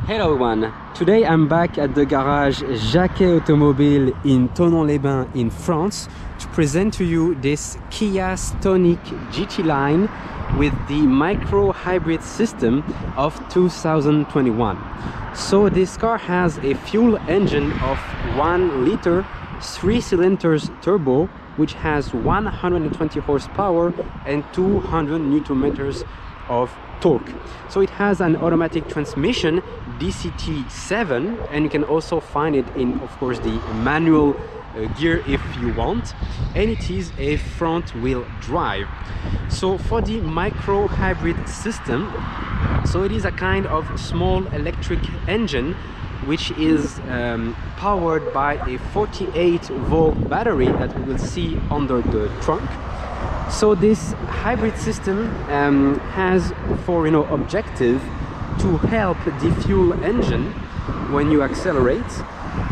Hello everyone, today I'm back at the garage Jacquet Automobile in Thonon-les-Bains in France to present to you this KIA Stonic GT line with the micro hybrid system of 2021. So this car has a fuel engine of 1 liter 3 cylinders turbo which has 120 horsepower and 200 Newton meters of torque. So it has an automatic transmission DCT 7, and you can also find it in, of course, the manual gear if you want, and it is a front wheel drive. So for the micro hybrid system, so it is a kind of small electric engine which is powered by a 48-volt battery that we will see under the trunk. So this hybrid system has for objective to help the fuel engine when you accelerate,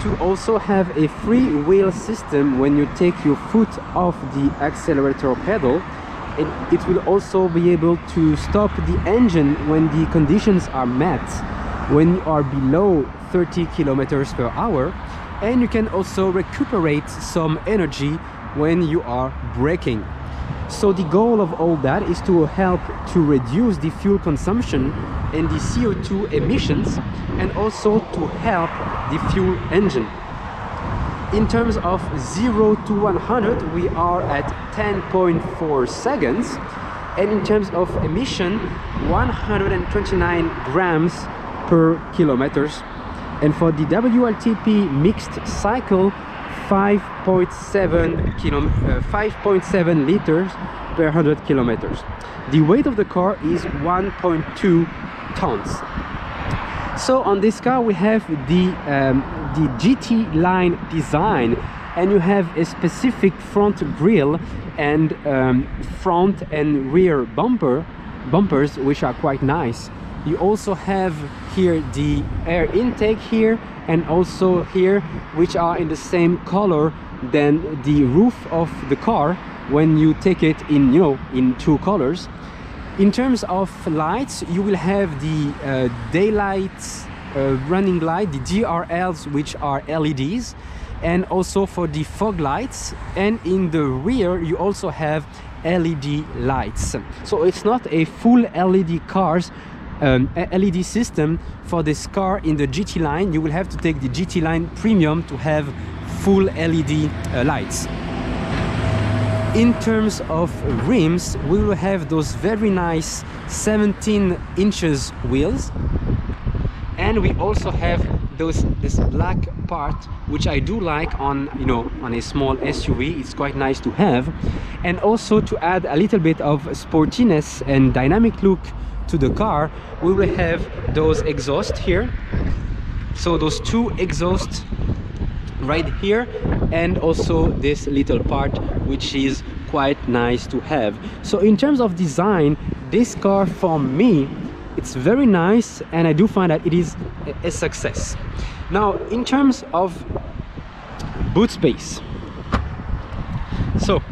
to also have a free wheel system when you take your foot off the accelerator pedal, and it will also be able to stop the engine when the conditions are met, when you are below 30 kilometers per hour, and you can also recuperate some energy when you are braking. So the goal of all that is to help to reduce the fuel consumption and the CO2 emissions, and also to help the fuel engine. In terms of 0 to 100, we are at 10.4 seconds, and in terms of emission, 129 grams per kilometers, and for the WLTP mixed cycle, 5.7 liters per 100 kilometers. The weight of the car is 1.2 tons. So on this car we have the GT line design, and you have a specific front grille and front and rear bumpers which are quite nice. You also have here the air intake here and also here, which are in the same color than the roof of the car when you take it in in two colors. In terms of lights, you will have the daylight running light, the DRLs, which are LEDs, and also for the fog lights, and in the rear you also have LED lights. So it's not a full LED cars LED system for this car in the GT line. You will have to take the GT line premium to have full LED lights. In terms of rims, we will have those very nice 17 inches wheels, and we also have this black part which I do like on on a small SUV. It's quite nice to have, and also to add a little bit of sportiness and dynamic look to the car, we will have those exhausts here. So those two exhausts right here, and also this little part which is quite nice to have. So in terms of design, this car for me, it's very nice, and I do find that it is a success. Now in terms of boot space, so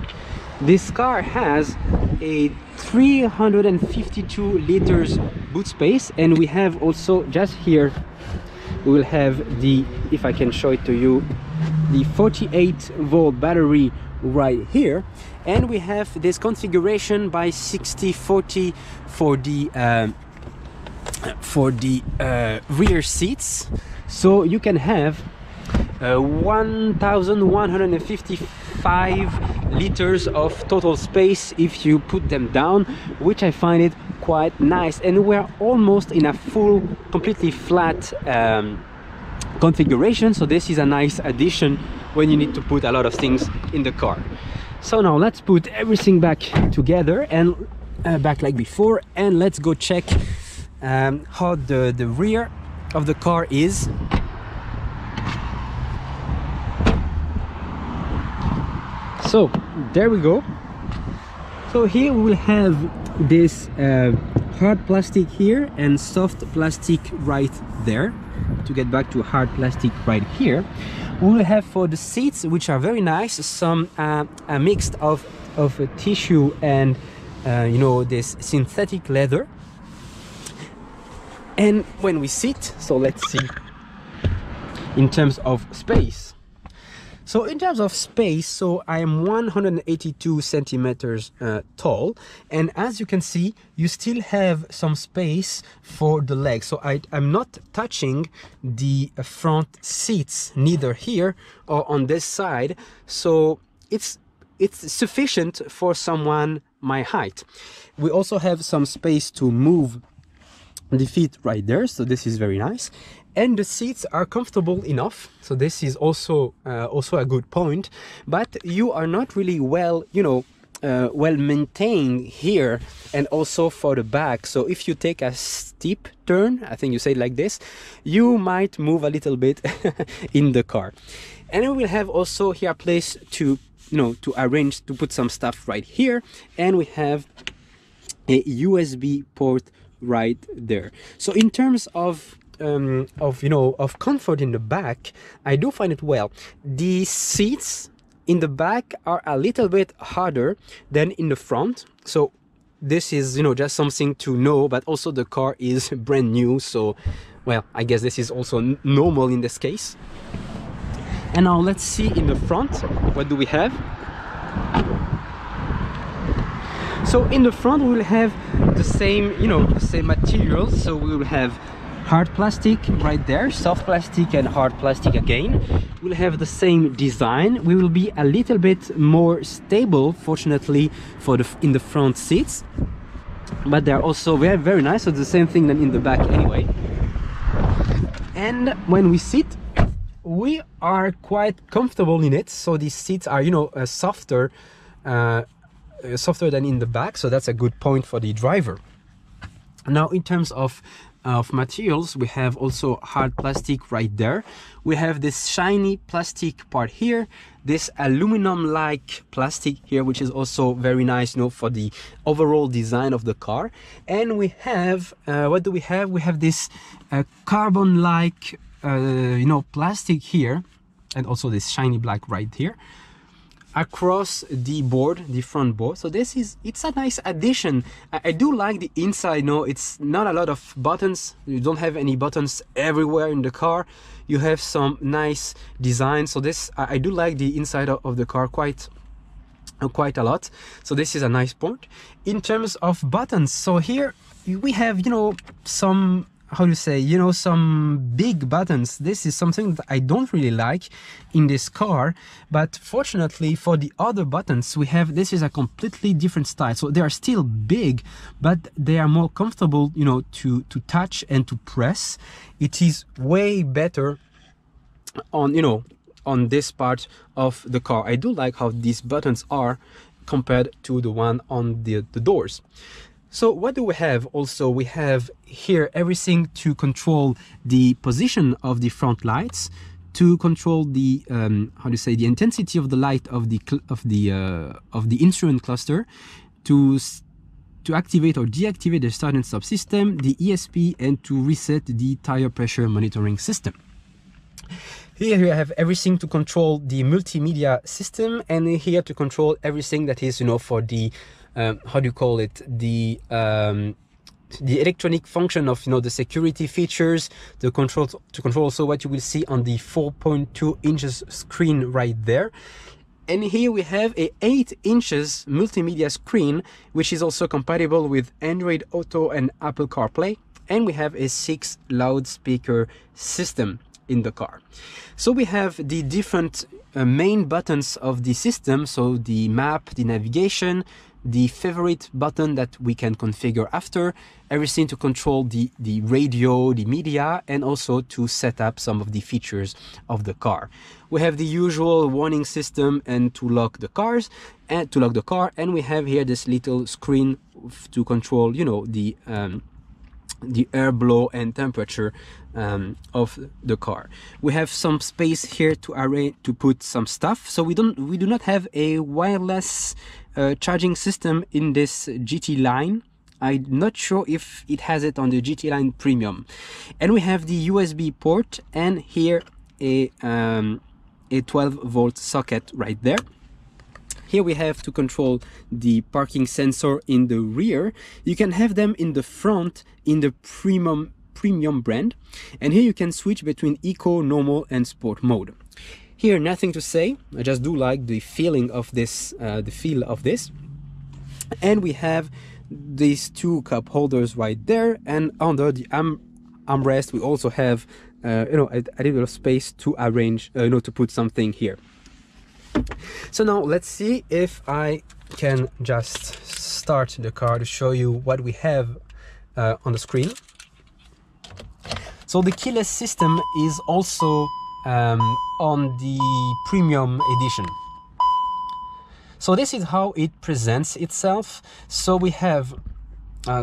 this car has a 352 liters boot space, and we have also just here we will have the, if I can show it to you, the 48-volt battery right here, and we have this configuration by 60/40 for the rear seats. So you can have 1155 liters of total space if you put them down, which I find it quite nice, and we're almost in a full, completely flat configuration. So this is a nice addition when you need to put a lot of things in the car. So now let's put everything back together and back like before, and let's go check how the rear of the car is. So there we go. So here we will have this hard plastic here and soft plastic right there. To get back to hard plastic right here, we will have for the seats, which are very nice, some a mix of tissue and this synthetic leather. And when we sit, so let's see in terms of space. So in terms of space, so I am 182 centimeters tall, and as you can see, you still have some space for the legs. So I'm not touching the front seats, neither here or on this side. So it's sufficient for someone my height. We also have some space to move the feet right there, so this is very nice. And the seats are comfortable enough, so this is also a good point. But you are not really well, well maintained here, and also for the back. So if you take a steep turn, I think you say it like this, you might move a little bit in the car. And we will have also here a place to to arrange, to put some stuff right here, and we have a USB port right there. So in terms of comfort in the back, I do find it well. The seats in the back are a little bit harder than in the front, so this is just something to know. But also the car is brand new, so well, I guess this is also normal in this case. And now let's see in the front, what do we have? So in the front we will have the same, the same materials. So we will have hard plastic right there, soft plastic and hard plastic again. We'll have the same design. We will be a little bit more stable, fortunately, for in the front seats. But they're also very nice. So the same thing than in the back anyway. And when we sit, we are quite comfortable in it. So these seats are, softer than in the back. So that's a good point for the driver. Now, in terms of materials, we have also hard plastic right there. We have this shiny plastic part here, this aluminum-like plastic here, which is also very nice, for the overall design of the car. And we have, what do we have? We have this carbon-like, plastic here, and also this shiny black right here across the board, the front board. So it's a nice addition. I do like the inside. It's not a lot of buttons. You don't have any buttons everywhere in the car. You have some nice design. So I do like the inside of the car quite a lot. So this is a nice point. In terms of buttons, so here we have some, how to say, some big buttons. This is something that I don't really like in this car, but fortunately for the other buttons we have, this is a completely different style. So they are still big, but they are more comfortable, to touch and to press. It is way better on this part of the car. I do like how these buttons are compared to the one on the doors. So what do we have? Also, we have here everything to control the position of the front lights, to control the the intensity of the light of the instrument cluster, to activate or deactivate the start and stop system, the ESP, and to reset the tire pressure monitoring system. Here you have everything to control the multimedia system, and here to control everything that is for the how do you call it, the electronic function of the security features, to control also what you will see on the 4.2 inches screen right there. And here we have a 8 inches multimedia screen, which is also compatible with Android Auto and Apple CarPlay, and we have a 6 loudspeaker system in the car. So we have the different main buttons of the system, so the map, the navigation, the favorite button that we can configure after, everything to control the radio, the media, and also to set up some of the features of the car. We have the usual warning system and to lock the car, and we have here this little screen to control, the airflow and temperature of the car. We have some space here to put some stuff. So we do not have a wireless charging system in this GT line. I'm not sure if it has it on the GT line Premium. And we have the USB port, and here a 12-volt socket right there. Here we have to control the parking sensor in the rear. You can have them in the front in the premium premium brand. And here you can switch between eco, normal and sport mode. Here, nothing to say. I just do like the feeling of this, the feel of this. And we have these two cup holders right there, and under the armrest we also have a little space to arrange, to put something here. So now let's see if I can just start the car to show you what we have on the screen. So the keyless system is also on the premium edition. So this is how it presents itself. So we have,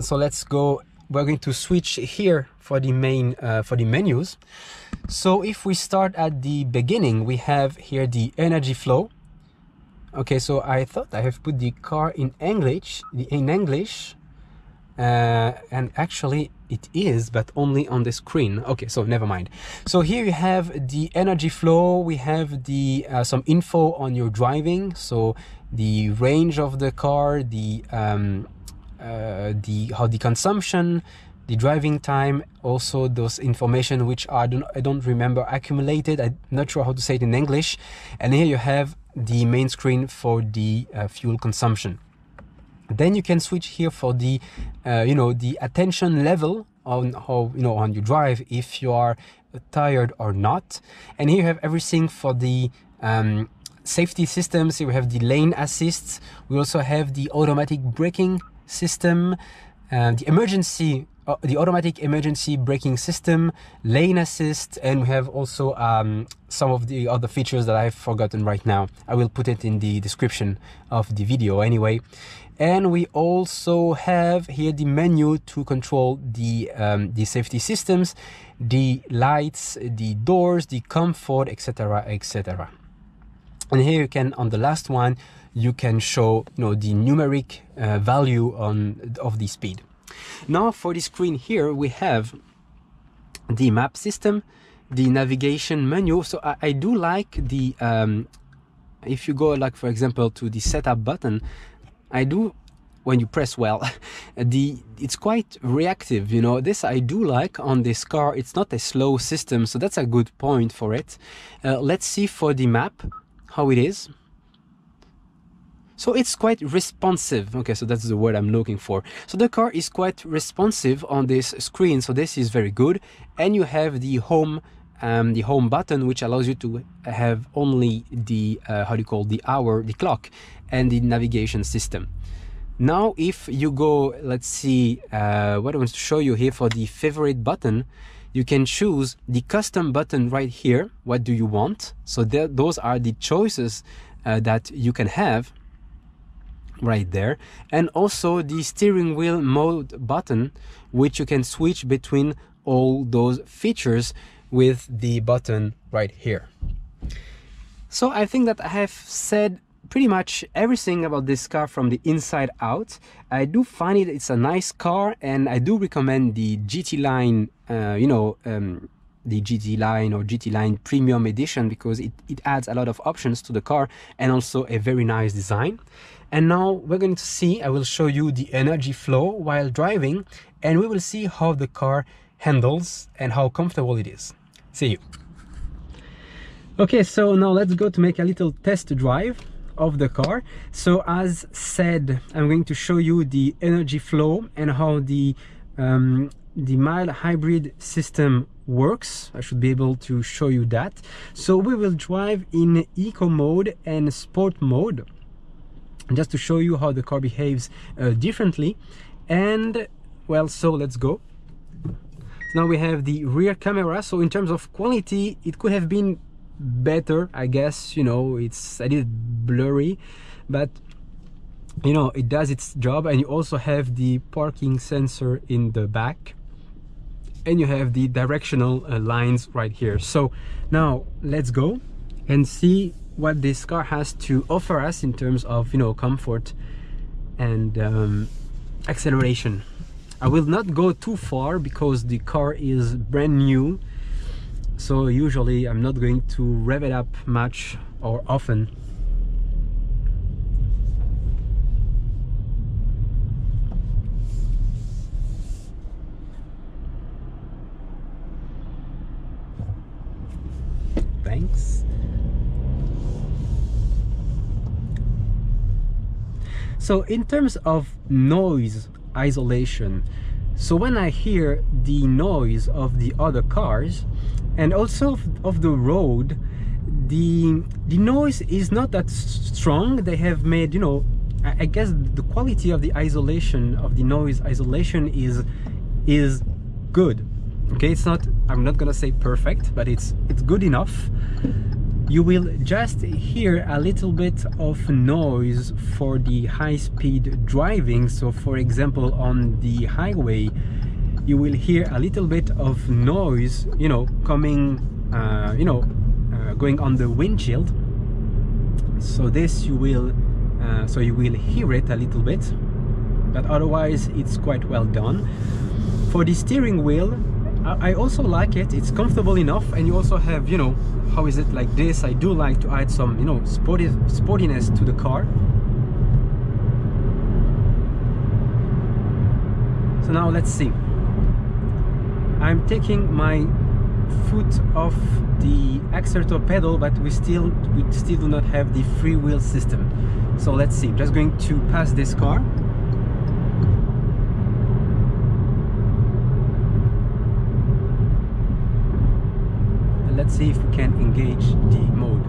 so let's go, we're going to switch here for the main, for the menus. So if we start at the beginning, we have here the energy flow. Okay, so I thought I have put the car in English, and actually it is, but only on the screen. Okay, so never mind. So here you have the energy flow. We have the some info on your driving, so the range of the car, the consumption, the driving time, also those information which I don't remember, accumulated. I'm not sure how to say it in English. And here you have the main screen for the fuel consumption. Then you can switch here for the the attention level on how on you drive, if you are tired or not. And here you have everything for the safety systems. Here we have the lane assists. We also have the automatic braking system, the automatic emergency braking system, lane assist, and we have also some of the other features that I've forgotten right now. I will put it in the description of the video anyway. And we also have here the menu to control the safety systems, the lights, the doors, the comfort, etc., etc. And here you can, on the last one, you can show the numeric value of the speed. Now for the screen here we have the map system, the navigation menu. So I do like the if you go, like, for example, to the setup button, I do, when you press, well, it's quite reactive, this I do like on this car. It's not a slow system, so that's a good point for it. Let's see for the map how it is. So it's quite responsive. Okay, so that's the word I'm looking for. So the car is quite responsive on this screen, so this is very good. And you have the home button, which allows you to have only the the hour, the clock, and the navigation system. Now if you go, let's see what I want to show you here for the favorite button, you can choose the custom button right here. What do you want? So those are the choices that you can have right there. And also the steering wheel mode button, which you can switch between all those features with the button right here. So I think that I have said pretty much everything about this car from the inside out. I do find it's a nice car, and I do recommend the GT line, the GT line or GT line premium edition, because it adds a lot of options to the car and also a very nice design. And now we're going to see, I will show you the energy flow while driving, and we will see how the car handles and how comfortable it is. See you. Okay, so now let's go to make a little test drive of the car. So as said, I'm going to show you the energy flow and how the mild hybrid system works. I should be able to show you that. So we will drive in eco mode and sport mode, just to show you how the car behaves differently. And well, so let's go. Now we have the rear camera. So in terms of quality, it could have been better, I guess. It's a little blurry, but it does its job. And you also have the parking sensor in the back, and you have the directional lines right here. So now let's go and see what this car has to offer us in terms of comfort and acceleration. I will not go too far because the car is brand new, so usually I'm not going to rev it up much or often. Thanks. So in terms of noise isolation, so when I hear the noise of the other cars and also of the road, the noise is not that strong. They have made, you know, I guess the quality of the isolation, of the noise isolation is good. Okay, it's not, I'm not gonna say perfect, but it's good enough. You will just hear a little bit of noise for the high-speed driving. So for example, on the highway, you will hear a little bit of noise, you know, coming, going on the windshield. So this you will hear it a little bit, but otherwise it's quite well done. For the steering wheel, I also like it. It's comfortable enough, and you also have, you know, how is it like this? I do like to add some, you know, sportiness to the car. So now let's see. I'm taking my foot off the accelerator pedal, but we still do not have the freewheel system. So let's see. I'm just going to pass this car. Let's see if we can engage the mode.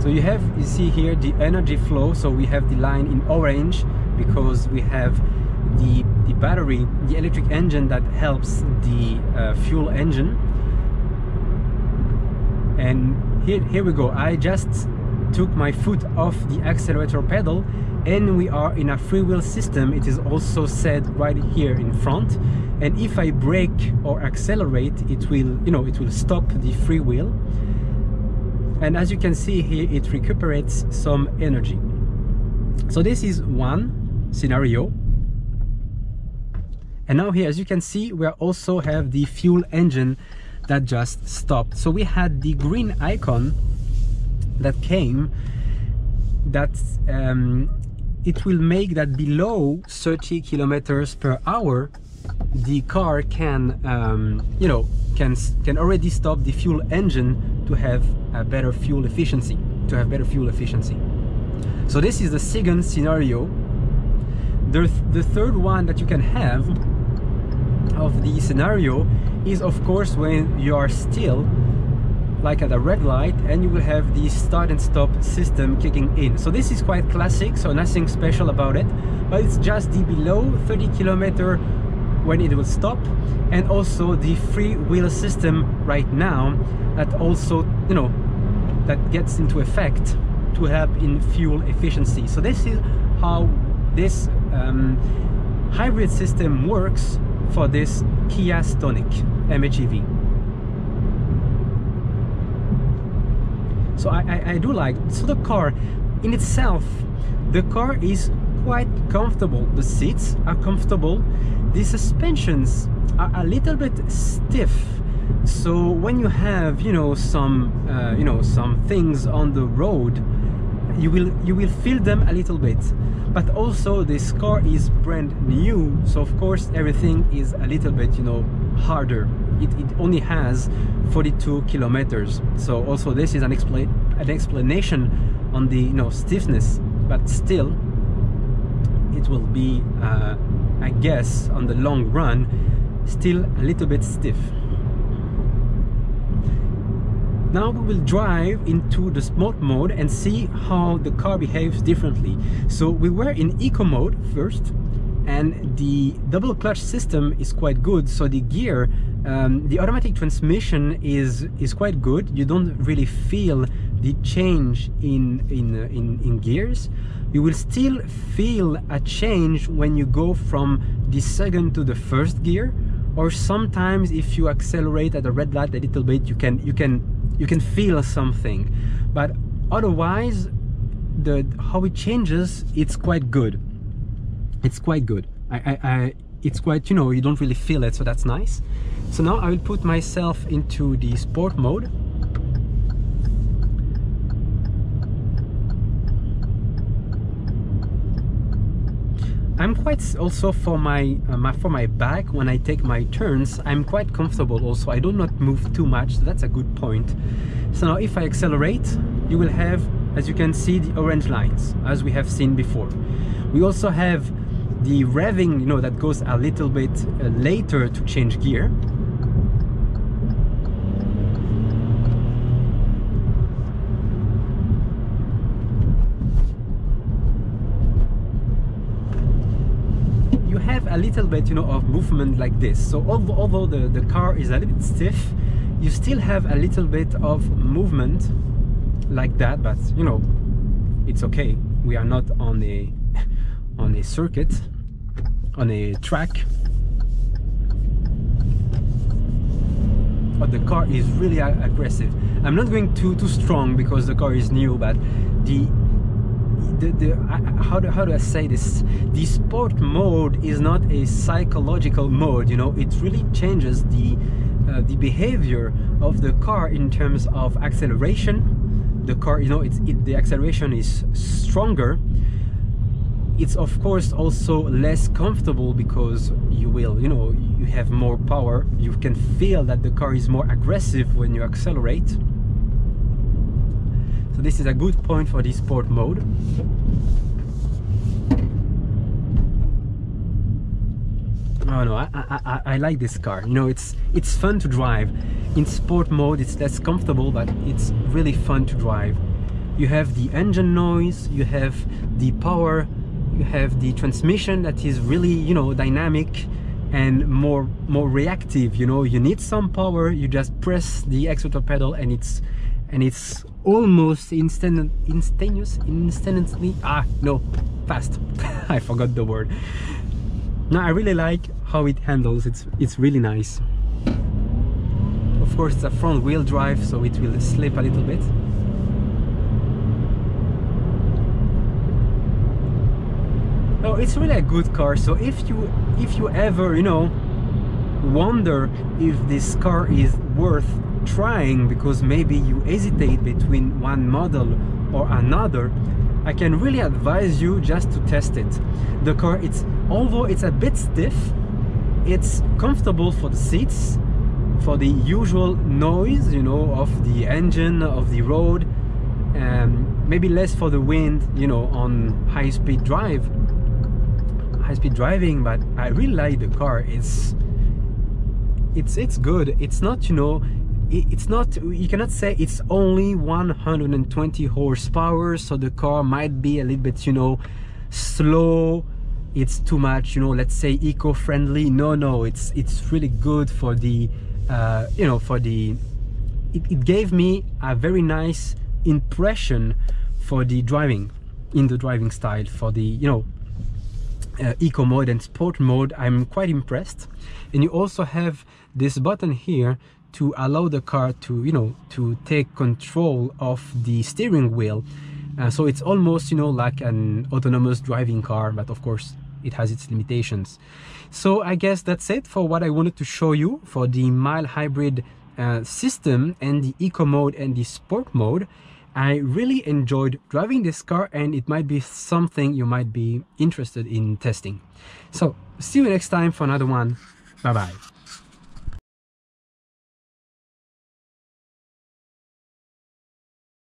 So you see here the energy flow. So we have the line in orange because we have the battery, the electric engine that helps the fuel engine. And here we go. I just took my foot off the accelerator pedal and we are in a freewheel system. It is also said right here in front, and if I brake or accelerate, it will, you know, it will stop the freewheel. And as you can see here, it recuperates some energy. So this is one scenario. And now here, as you can see, we also have the fuel engine that just stopped. So we had the green icon that came, that it will make that below 30 kilometers per hour, the car can, you know, can already stop the fuel engine to have a better fuel efficiency, So this is the second scenario. The third one that you can have of the scenario is, of course, when you are still like at a red light and you will have the start and stop system kicking in. So this is quite classic, so nothing special about it, but it's just the below 30 kilometer when it will stop, and also the free wheel system right now that also, you know, that gets into effect to help in fuel efficiency. So this is how this hybrid system works for this KIA Stonic MHEV. So I do like, so the car in itself, the car is quite comfortable. The seats are comfortable. The suspensions are a little bit stiff. So when you have, you know, some things on the road, you will feel them a little bit. But also this car is brand new, so of course everything is a little bit, you know, harder. It only has 42 kilometers. So also this is an explanation on the, you know, stiffness, but still it will be, I guess, on the long run, still a little bit stiff. Now we will drive into the sport mode and see how the car behaves differently. So we were in eco mode first, and the double clutch system is quite good. So the gear, the automatic transmission is quite good. You don't really feel the change in gears. You will still feel a change when you go from the second to the first gear, or sometimes if you accelerate at a red light a little bit, you can feel something. But otherwise, how it changes, it's quite good. It's quite good. it's quite, you know, you don't really feel it, so that's nice. So now I will put myself into the sport mode. I'm quite also for my back, when I take my turns, I'm quite comfortable also. I do not move too much, so that's a good point. So now if I accelerate, you will have, as you can see, the orange lines, as we have seen before. We also have the revving, you know, that goes a little bit later to change gear. You have a little bit, you know, of movement like this. So although the car is a little bit stiff, you still have a little bit of movement like that, but you know, it's okay. We are not on a circuit, on a track. But the car is really aggressive. I'm not going too strong because the car is new, but how do I say this? The sport mode is not a psychological mode, you know. It really changes the behavior of the car in terms of acceleration. The car, you know, the acceleration is stronger. It's of course also less comfortable because you will, you know, you have more power. You can feel that the car is more aggressive when you accelerate. So this is a good point for the sport mode. Oh no, I like this car. You know, it's fun to drive. In sport mode it's less comfortable, but it's really fun to drive. You have the engine noise, you have the power, you have the transmission that is really, you know, dynamic and more reactive. You know, you need some power, you just press the accelerator pedal and it's almost instantly fast. I forgot the word. Now I really like how it handles. It's really nice. Of course it's a front wheel drive, so it will slip a little bit. Oh, it's really a good car. So if you ever, you know, wonder if this car is worth trying because maybe you hesitate between one model or another, I can really advise you just to test it. The car, although it's a bit stiff, it's comfortable for the seats, for the usual noise, you know, of the engine, of the road, maybe less for the wind, you know, on high-speed driving, but I really like the car. It's good. It's not, you know, it's not, you cannot say it's only 120 horsepower, so the car might be a little bit, you know, slow. It's too much, you know, let's say eco-friendly. No, it's really good for the you know, for the it gave me a very nice impression for the driving, in the driving style, for the, you know, eco mode and sport mode. I'm quite impressed. And you also have this button here to allow the car to, you know, to take control of the steering wheel. So it's almost, you know, like an autonomous driving car, but of course it has its limitations. So I guess that's it for what I wanted to show you for the mild hybrid system and the eco mode and the sport mode. I really enjoyed driving this car, and it might be something you might be interested in testing. So see you next time for another one. Bye bye.